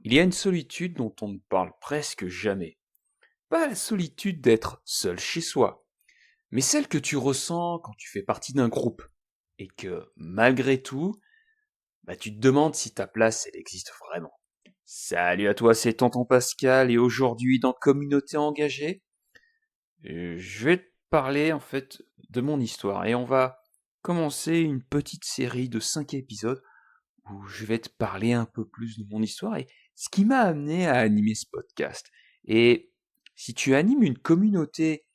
Il y a une solitude dont on ne parle presque jamais. Pas la solitude d'être seul chez soi, mais celle que tu ressens quand tu fais partie d'un groupe et que, malgré tout, tu te demandes si ta place, elle existe vraiment. Salut à toi, c'est Tonton Pascal et aujourd'hui dans Communauté engagée, je vais te parler en fait de mon histoire et on va commencer une petite série de 5 épisodes où je vais te parler un peu plus de mon histoire et ce qui m'a amené à animer ce podcast. Et si tu animes une communauté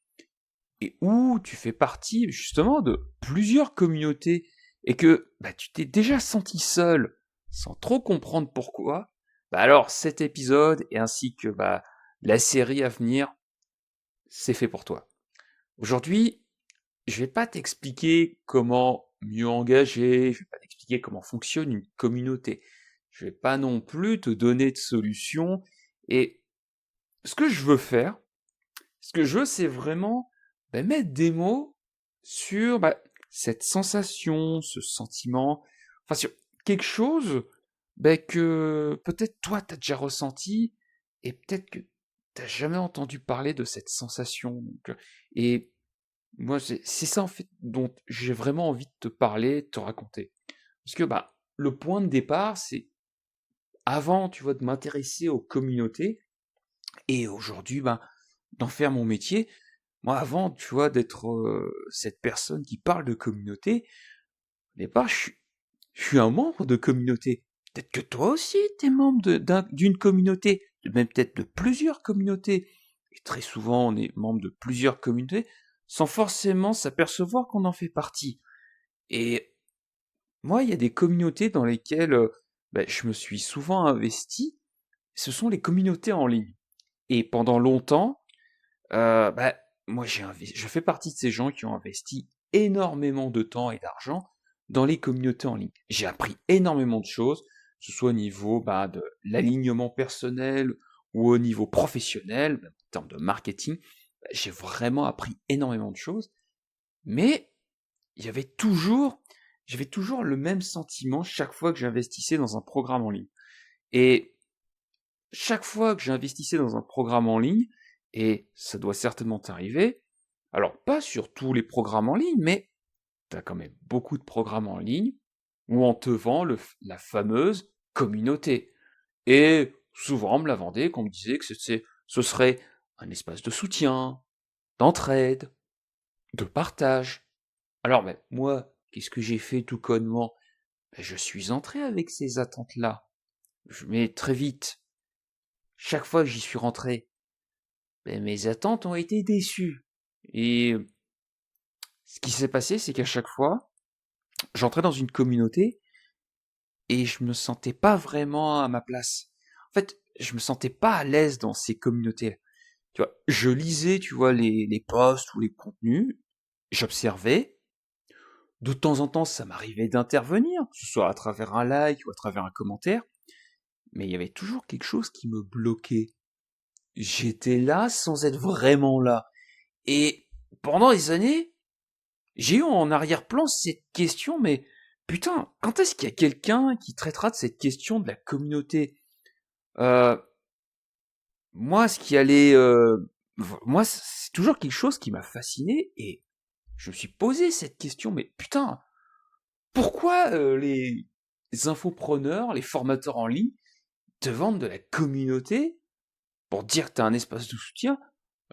et où tu fais partie justement de plusieurs communautés et que tu t'es déjà senti seul sans trop comprendre pourquoi, alors cet épisode et ainsi que la série à venir, c'est fait pour toi. Aujourd'hui, je vais pas t'expliquer comment mieux engager, je vais pas t'expliquer comment fonctionne une communauté. Je vais pas non plus te donner de solution. Et ce que je veux faire, ce que je veux, c'est vraiment mettre des mots sur cette sensation, ce sentiment, enfin sur quelque chose que peut-être toi t'as déjà ressenti et peut-être que t'as jamais entendu parler de cette sensation. Et moi, c'est ça en fait dont j'ai vraiment envie de te parler, de te raconter. Parce que le point de départ, c'est avant, tu vois, de m'intéresser aux communautés et aujourd'hui, d'en faire mon métier. Moi, avant, tu vois, d'être cette personne qui parle de communauté, au départ, je suis un membre de communauté. Peut-être que toi aussi, t'es membre d'une communauté, même peut-être de plusieurs communautés. Et très souvent, on est membre de plusieurs communautés sans forcément s'apercevoir qu'on en fait partie. Et moi, il y a des communautés dans lesquelles je me suis souvent investi. Ce sont les communautés en ligne. Et pendant longtemps, moi, je fais partie de ces gens qui ont investi énormément de temps et d'argent dans les communautés en ligne. J'ai appris énormément de choses, que ce soit au niveau de l'alignement personnel ou au niveau professionnel, même en termes de marketing. J'ai vraiment appris énormément de choses, mais il y avait toujours, j'avais toujours le même sentiment chaque fois que j'investissais dans un programme en ligne. Et chaque fois que j'investissais dans un programme en ligne, et ça doit certainement t'arriver, alors pas sur tous les programmes en ligne, mais tu as quand même beaucoup de programmes en ligne où on te vend la fameuse communauté. Et souvent on me la vendait, qu'on me disait que ce serait un espace de soutien, d'entraide, de partage. Alors moi, qu'est-ce que j'ai fait tout connement? Je suis entré avec ces attentes-là. Mais très vite, chaque fois que j'y suis rentré, mes attentes ont été déçues. Et ce qui s'est passé, c'est qu'à chaque fois, j'entrais dans une communauté et je me sentais pas vraiment à ma place. En fait, je me sentais pas à l'aise dans ces communautés. Tu vois, je lisais, tu vois, les posts ou les contenus, j'observais. De temps en temps, ça m'arrivait d'intervenir, que ce soit à travers un like ou à travers un commentaire, mais il y avait toujours quelque chose qui me bloquait. J'étais là sans être vraiment là. Et pendant des années, j'ai eu en arrière-plan cette question, mais putain, quand est-ce qu'il y a quelqu'un qui traitera de cette question de la communauté? euh, Moi, ce qui allait... moi, c'est toujours quelque chose qui m'a fasciné, et je me suis posé cette question, mais putain, pourquoi les infopreneurs, les formateurs en ligne, te vendent de la communauté pour dire que t'as un espace de soutien,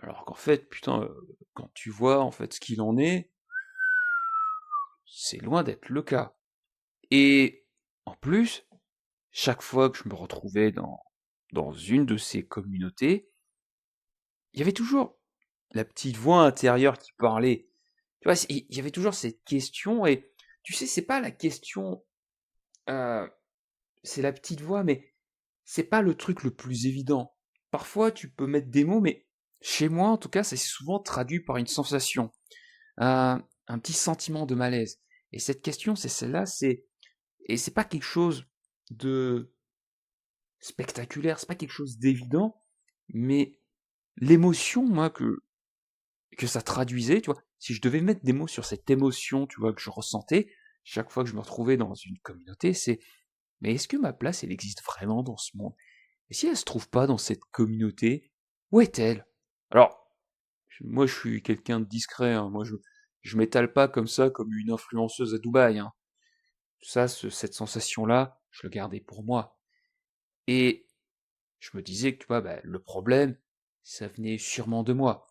alors qu'en fait, putain, quand tu vois en fait ce qu'il en est, c'est loin d'être le cas. Et en plus, chaque fois que je me retrouvais dans une de ces communautés, il y avait toujours la petite voix intérieure qui parlait. Tu vois, il y avait toujours cette question, et tu sais, c'est pas la question, euh, c'est la petite voix, mais c'est pas le truc le plus évident. Parfois, tu peux mettre des mots, mais chez moi, en tout cas, ça s'est souvent traduit par une sensation, un petit sentiment de malaise. Et cette question, c'est celle-là, et c'est pas quelque chose de spectaculaire, c'est pas quelque chose d'évident, mais l'émotion, moi, que ça traduisait, tu vois, si je devais mettre des mots sur cette émotion, tu vois, que je ressentais, chaque fois que je me retrouvais dans une communauté, c'est, mais est-ce que ma place, elle existe vraiment dans ce monde? Et si elle se trouve pas dans cette communauté, où est-elle? Alors, moi je suis quelqu'un de discret, hein. Moi je m'étale pas comme ça, comme une influenceuse à Dubaï, hein. Ça, cette sensation-là, je le gardais pour moi. Et je me disais que, tu vois, bah, le problème, ça venait sûrement de moi.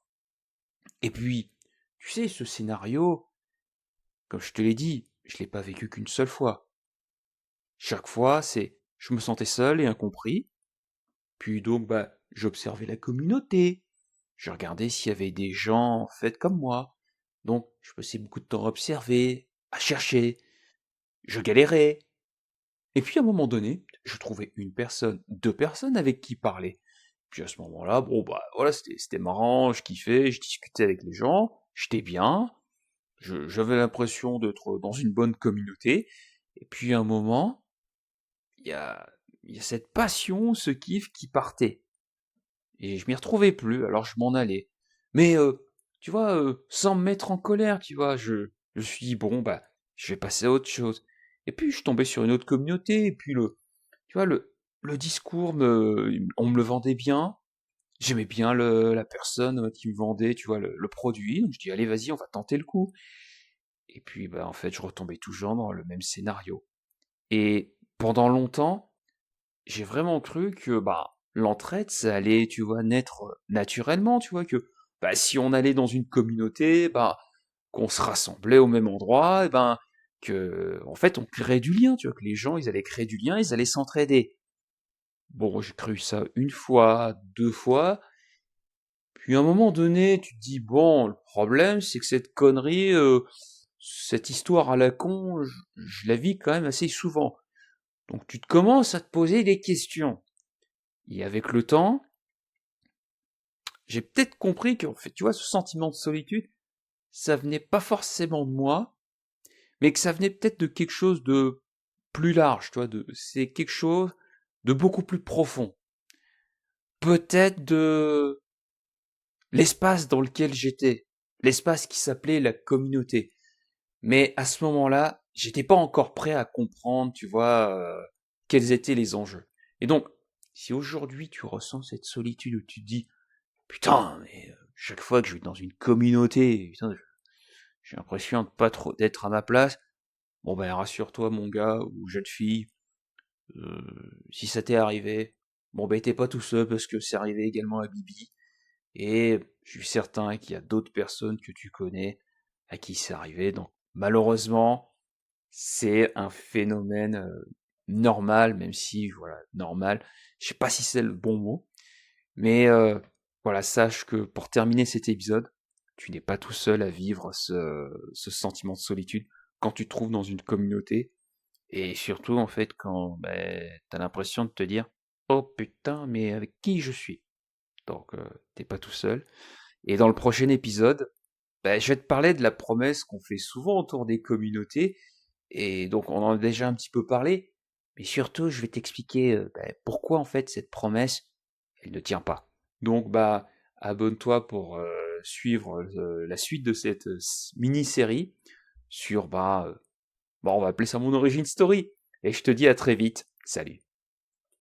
Et puis, tu sais, ce scénario, comme je te l'ai dit, je l'ai pas vécu qu'une seule fois. Chaque fois, je me sentais seul et incompris. Puis donc, bah, j'observais la communauté. Je regardais s'il y avait des gens, en fait, comme moi. Donc, je passais beaucoup de temps à observer, à chercher. Je galérais. Et puis, à un moment donné, je trouvais une personne, deux personnes avec qui parler. Puis à ce moment-là, bon, bah, voilà, c'était marrant, je kiffais, je discutais avec les gens, j'étais bien, j'avais l'impression d'être dans une bonne communauté. Et puis, à un moment, il y a, il y a cette passion, ce kiff qui partait. Et je m'y retrouvais plus, alors je m'en allais. Mais, tu vois, sans me mettre en colère, tu vois, je me suis dit, bon, bah, je vais passer à autre chose. Et puis, je suis tombé sur une autre communauté, et puis tu vois, le discours, on me le vendait bien. J'aimais bien la personne qui me vendait, tu vois, le produit. Donc je dis, allez, vas-y, on va tenter le coup. Et puis, bah, en fait, je retombais toujours dans le même scénario. Et pendant longtemps, j'ai vraiment cru que bah l'entraide, ça allait, tu vois, naître naturellement, tu vois, que bah si on allait dans une communauté, bah qu'on se rassemblait au même endroit, et ben que en fait on créait du lien, tu vois, que les gens ils allaient créer du lien, ils allaient s'entraider. Bon, j'ai cru ça une fois, deux fois, puis à un moment donné, tu te dis bon, le problème c'est que cette connerie, cette histoire à la con, je la vis quand même assez souvent. Donc tu te commences à te poser des questions. Et avec le temps, j'ai peut-être compris qu'en fait, tu vois, ce sentiment de solitude, ça venait pas forcément de moi, mais que ça venait peut-être de quelque chose de plus large, tu vois, c'est quelque chose de beaucoup plus profond. Peut-être de l'espace dans lequel j'étais, l'espace qui s'appelait la communauté. Mais à ce moment-là, j'étais pas encore prêt à comprendre, tu vois, quels étaient les enjeux. Et donc, si aujourd'hui tu ressens cette solitude où tu te dis, putain, mais chaque fois que je vais dans une communauté, putain, j'ai l'impression de pas trop d'être à ma place. Bon ben rassure-toi mon gars ou jeune fille, si ça t'est arrivé, bon ben t'es pas tout seul parce que c'est arrivé également à Bibi. Et je suis certain qu'il y a d'autres personnes que tu connais à qui c'est arrivé. Donc malheureusement, c'est un phénomène normal, même si voilà, normal. Je sais pas si c'est le bon mot, mais voilà, sache que pour terminer cet épisode, tu n'es pas tout seul à vivre ce sentiment de solitude quand tu te trouves dans une communauté. Et surtout, en fait, quand ben, tu as l'impression de te dire, oh putain, mais avec qui je suis? Donc, t'es pas tout seul. Et dans le prochain épisode, ben, je vais te parler de la promesse qu'on fait souvent autour des communautés. Et donc, on en a déjà un petit peu parlé. Mais surtout, je vais t'expliquer ben, pourquoi, en fait, cette promesse, elle ne tient pas. Donc, bah, abonne-toi pour suivre la suite de cette mini-série sur, bah, on va appeler ça mon origin story. Et je te dis à très vite. Salut.